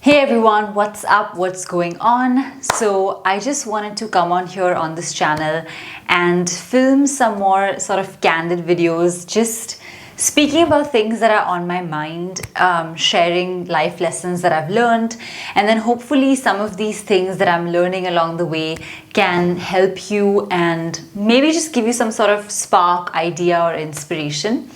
Hey everyone, what's up? What's going on? So I just wanted to come on here on this channel and film some more sort of candid videos, just speaking about things that are on my mind, sharing life lessons that I've learned, and then hopefully some of these things that I'm learning along the way can help you and maybe just give you some sort of spark, idea, or inspiration.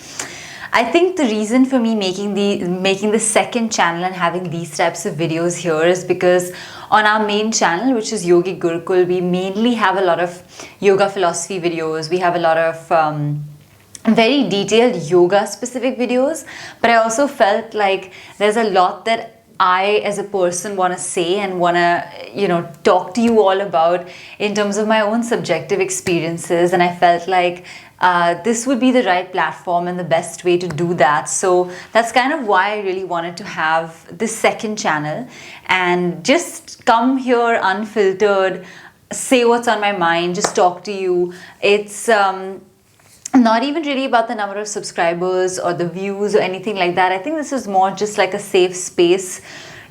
I think the reason for me making the second channel and having these types of videos here is because on our main channel, which is Yogic Gurukul, we mainly have a lot of yoga philosophy videos. We have a lot of very detailed yoga specific videos, but I also felt like there's a lot that I as a person want to say and want to talk to you all about in terms of my own subjective experiences, and I felt like this would be the right platform and the best way to do that. So that's kind of why I really wanted to have this second channel and just come here unfiltered, say what's on my mind, just talk to you. It's not even really about the number of subscribers or the views or anything like that. I think this is more just like a safe space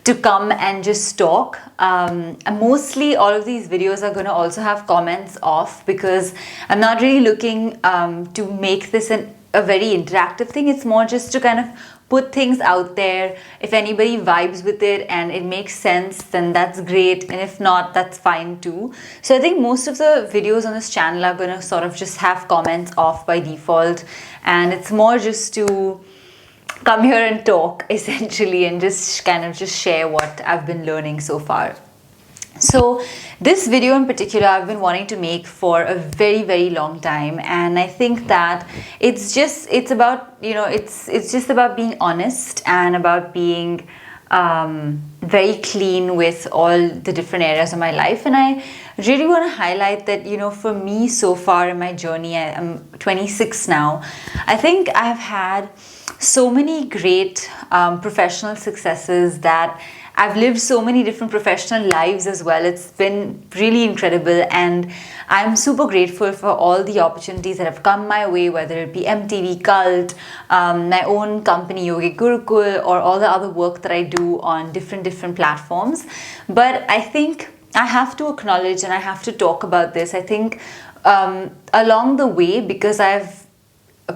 to come and just talk. And mostly all of these videos are going to also have comments off because I'm not really looking to make this a very interactive thing. It's more just to kind of put things out there. If anybody vibes with it and it makes sense, then that's great, and if not, that's fine too. So I think most of the videos on this channel are going to sort of just have comments off by default, and it's more just to come here and talk essentially and just kind of just share what I've been learning so far. So this video in particular I've been wanting to make for a very long time, and I think that it's just about being honest and about being very clean with all the different areas of my life. And I really want to highlight that for me so far in my journey, I'm 26 now, I think I've had so many great professional successes, that I've lived so many different professional lives as well. It's been really incredible, and I'm super grateful for all the opportunities that have come my way, whether it be MTV, Cult, my own company Yogic Gurukul, or all the other work that I do on different platforms. But I think I have to acknowledge and I have to talk about this. I think along the way, because I've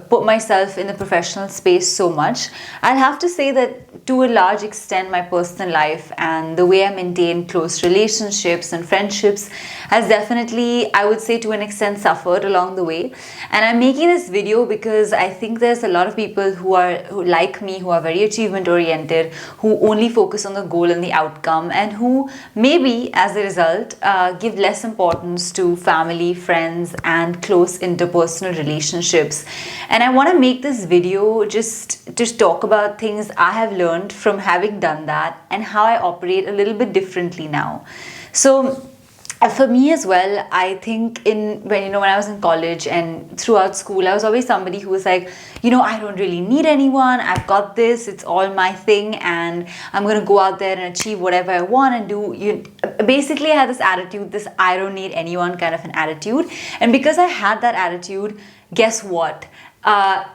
put myself in the professional space so much, I'll have to say that to a large extent my personal life and the way I maintain close relationships and friendships has definitely, I would say to an extent, suffered along the way. And I'm making this video because I think there's a lot of people who like me, who are very achievement oriented, who only focus on the goal and the outcome, and who maybe as a result give less importance to family, friends, and close interpersonal relationships. And I want to make this video just to talk about things I have learned from having done that and how I operate a little bit differently now. So for me as well, I think when I was in college and throughout school, I was always somebody who was like, I don't really need anyone. I've got this. It's all my thing, and I'm going to go out there and achieve whatever I want and do. Basically, I had this attitude, this I don't need anyone kind of an attitude. And because I had that attitude, guess what?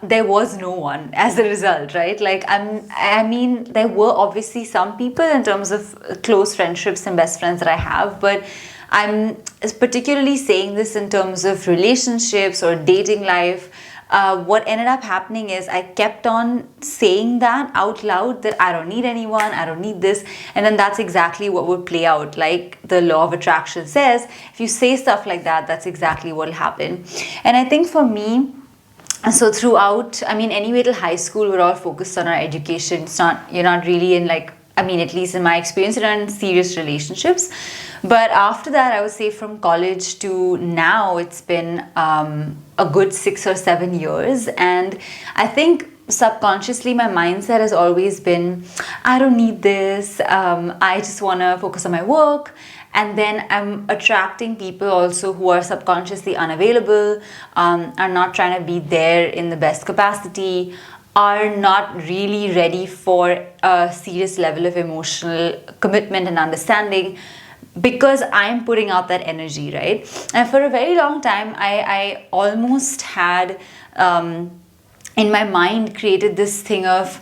There was no one as a result, right? Like, I mean, there were obviously some people in terms of close friendships and best friends that I have, but I'm particularly saying this in terms of relationships or dating life. What ended up happening is I kept on saying that out loud, that I don't need anyone, I don't need this, and then that's exactly what would play out. Like the law of attraction says, if you say stuff like that, that's exactly what will happen. And I think for me, so throughout, anyway till high school, we're all focused on our education. You're not really in at least in my experience, you're not in serious relationships. But after that, I would say from college to now, it's been a good 6 or 7 years. And I think subconsciously my mindset has always been, I don't need this. I just want to focus on my work. And then I'm attracting people also who are subconsciously unavailable, are not trying to be there in the best capacity, are not really ready for a serious level of emotional commitment and understanding, because I'm putting out that energy, right? And for a very long time, I almost had in my mind created this thing of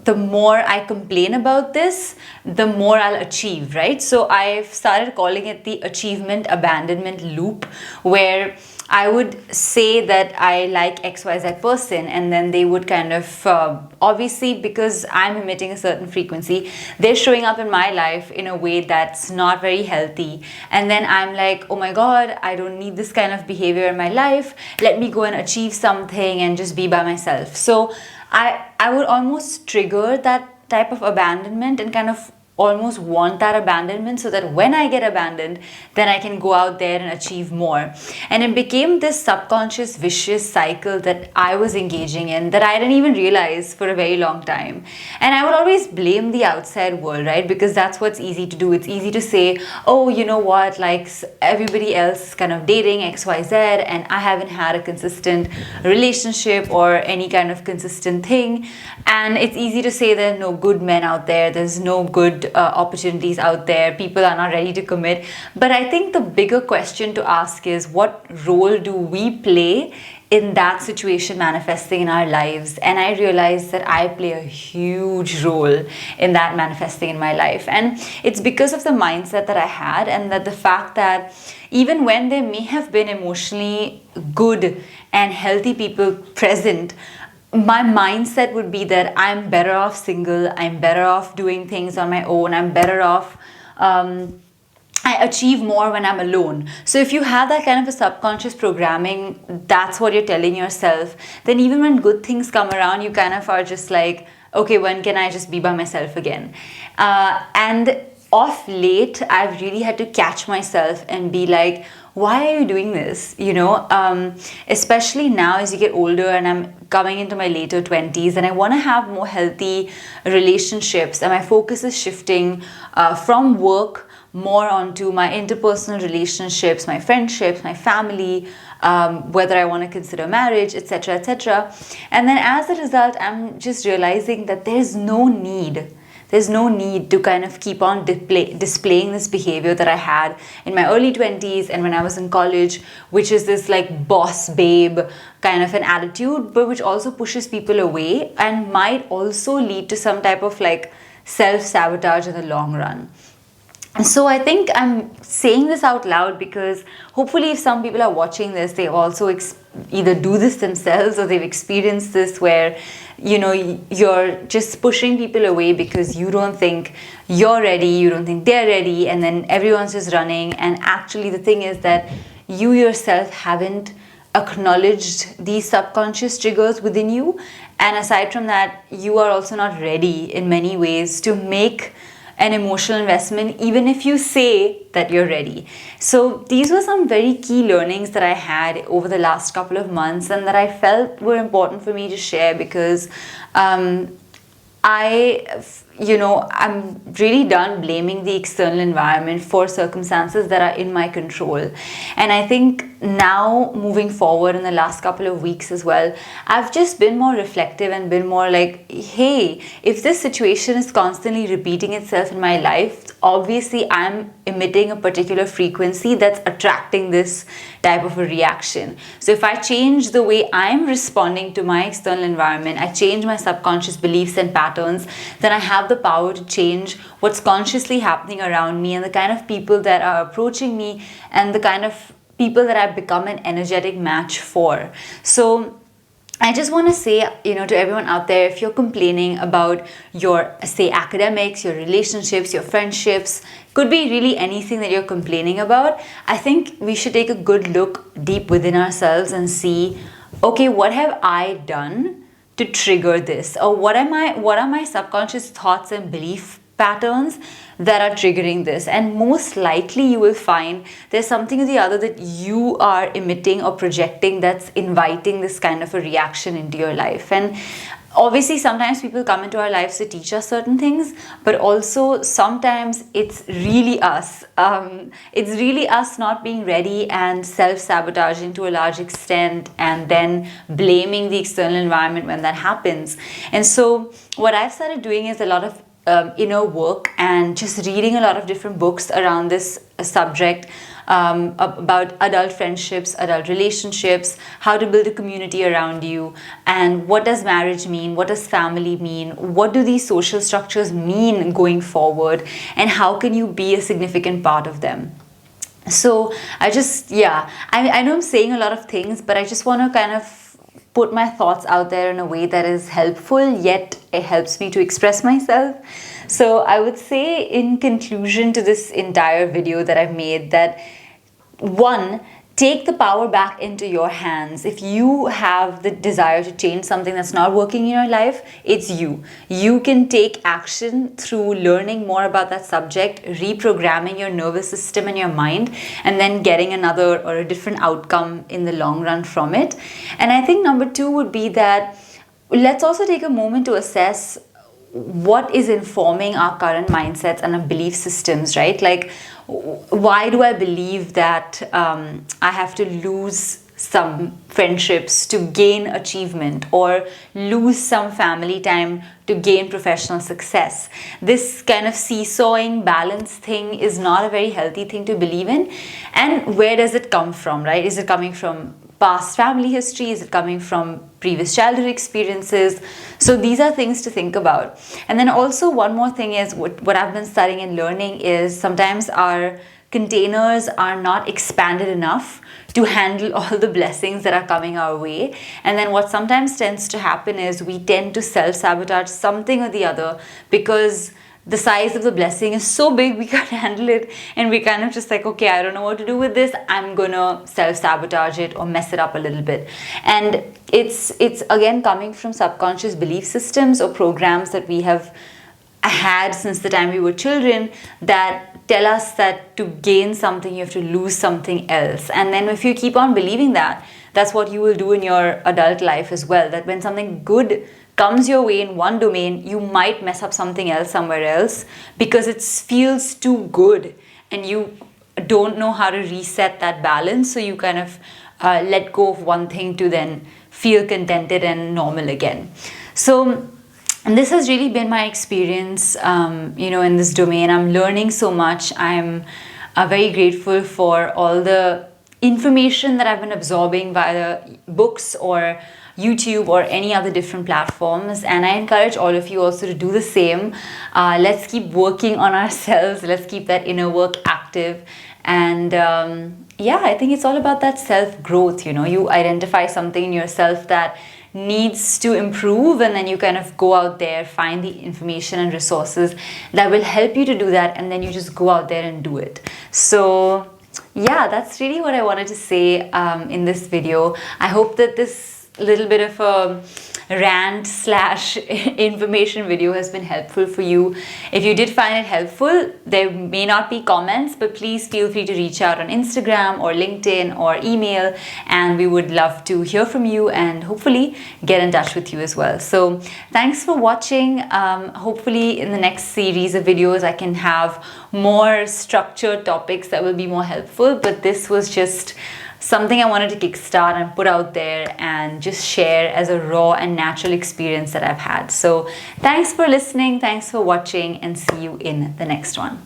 the more I complain about this, the more I'll achieve, right? So I've started calling it the achievement abandonment loop, where I would say that I like XYZ person, and then they would kind of, obviously, because I'm emitting a certain frequency, they're showing up in my life in a way that's not very healthy. And then I'm like, oh my God, I don't need this kind of behavior in my life. Let me go and achieve something and just be by myself. So I would almost trigger that type of abandonment and kind of almost want that abandonment, so that when I get abandoned, then I can go out there and achieve more. And it became this subconscious vicious cycle that I was engaging in, that I didn't even realize for a very long time. And I would always blame the outside world, right? Because that's what's easy to do. It's easy to say, oh, you know what, like everybody else is kind of dating XYZ and I haven't had a consistent relationship or any kind of consistent thing. And it's easy to say there are no good men out there, there's no good opportunities out there, people are not ready to commit. But I think the bigger question to ask is, what role do we play in that situation manifesting in our lives? And I realized that I play a huge role in that manifesting in my life. And it's because of the mindset that I had, and that the fact that even when there may have been emotionally good and healthy people present, my mindset would be that I'm better off single, I'm better off doing things on my own, I'm better off, I achieve more when I'm alone. So if you have that kind of a subconscious programming, that's what you're telling yourself, then even when good things come around, you kind of are just like, okay, when can I just be by myself again? And of late, I've really had to catch myself and be like, why are you doing this? You know, especially now as you get older, and I'm coming into my later 20s, and I want to have more healthy relationships, and my focus is shifting from work more onto my interpersonal relationships, my friendships, my family, whether I want to consider marriage, etc., etc. And then as a result, I'm just realizing that there's no need to kind of keep on displaying this behavior that I had in my early 20s and when I was in college, which is this like boss babe kind of an attitude, but which also pushes people away and might also lead to some type of like self-sabotage in the long run. And so I think I'm saying this out loud because hopefully if some people are watching this, they also either do this themselves or they've experienced this, where, you know, you're just pushing people away because you don't think you're ready, you don't think they're ready, and then everyone's just running. And actually the thing is that you yourself haven't acknowledged these subconscious triggers within you. And aside from that, you are also not ready in many ways to make an emotional investment, even if you say that you're ready. So these were some very key learnings that I had over the last couple of months and that I felt were important for me to share, because I'm really done blaming the external environment for circumstances that are in my control. And I think now moving forward in the last couple of weeks as well, I've just been more reflective and been more like, hey, if this situation is constantly repeating itself in my life, obviously I'm emitting a particular frequency that's attracting this type of a reaction. So if I change the way I'm responding to my external environment, I change my subconscious beliefs and patterns, then I have the power to change what's consciously happening around me and the kind of people that are approaching me and the kind of people that I've become an energetic match for. So I just want to say, to everyone out there, if you're complaining about your, say, academics, your relationships, your friendships, could be really anything that you're complaining about, I think we should take a good look deep within ourselves and see, okay, what have I done to trigger this? Or what are my subconscious thoughts and belief patterns that are triggering this? And most likely you will find there's something or the other that you are emitting or projecting that's inviting this kind of a reaction into your life. And obviously sometimes people come into our lives to teach us certain things, but also sometimes it's really us. It's really us not being ready and self-sabotaging to a large extent and then blaming the external environment when that happens. And so what I've started doing is a lot of inner work and just reading a lot of different books around this subject, about adult friendships, adult relationships, how to build a community around you, and what does marriage mean, what does family mean, what do these social structures mean going forward, and how can you be a significant part of them. So I know I'm saying a lot of things, but I just want to kind of put my thoughts out there in a way that is helpful, yet it helps me to express myself. So I would say, in conclusion to this entire video that I've made, that one, take the power back into your hands. If you have the desire to change something that's not working in your life, it's you. You can take action through learning more about that subject, reprogramming your nervous system and your mind, and then getting another or a different outcome in the long run from it. And I think number two would be that let's also take a moment to assess what is informing our current mindsets and our belief systems, right? Like, why do I believe that I have to lose some friendships to gain achievement, or lose some family time to gain professional success? This kind of seesawing balance thing is not a very healthy thing to believe in. And where does it come from, right? Is it coming from past family history? Is it coming from previous childhood experiences? So these are things to think about. And then also one more thing is what I've been studying and learning is sometimes our containers are not expanded enough to handle all the blessings that are coming our way. And then what sometimes tends to happen is we tend to self-sabotage something or the other because the size of the blessing is so big we can't handle it, and we kind of just like, okay, I don't know what to do with this, I'm gonna self-sabotage it or mess it up a little bit. And it's again coming from subconscious belief systems or programs that we have had since the time we were children that tell us that to gain something you have to lose something else. And then if you keep on believing that, that's what you will do in your adult life as well, that when something good comes your way in one domain, you might mess up something else somewhere else because it feels too good and you don't know how to reset that balance. So you kind of let go of one thing to then feel contented and normal again. So this has really been my experience, in this domain. I'm learning so much. I'm very grateful for all the information that I've been absorbing via books or YouTube or any other different platforms, and I encourage all of you also to do the same. Let's keep working on ourselves. Let's keep that inner work active. And I think it's all about that self-growth. You identify something in yourself that needs to improve, and then you kind of go out there, find the information and resources that will help you to do that, and then you just go out there and do it. So that's really what I wanted to say in this video. I hope that this little bit of a rant / information video has been helpful for you. If you did find it helpful, there may not be comments, but please feel free to reach out on Instagram or LinkedIn or email, and we would love to hear from you and hopefully get in touch with you as well. So thanks for watching. Hopefully in the next series of videos I can have more structured topics that will be more helpful, but this was just something I wanted to kickstart and put out there and just share as a raw and natural experience that I've had. So thanks for listening, thanks for watching, and see you in the next one.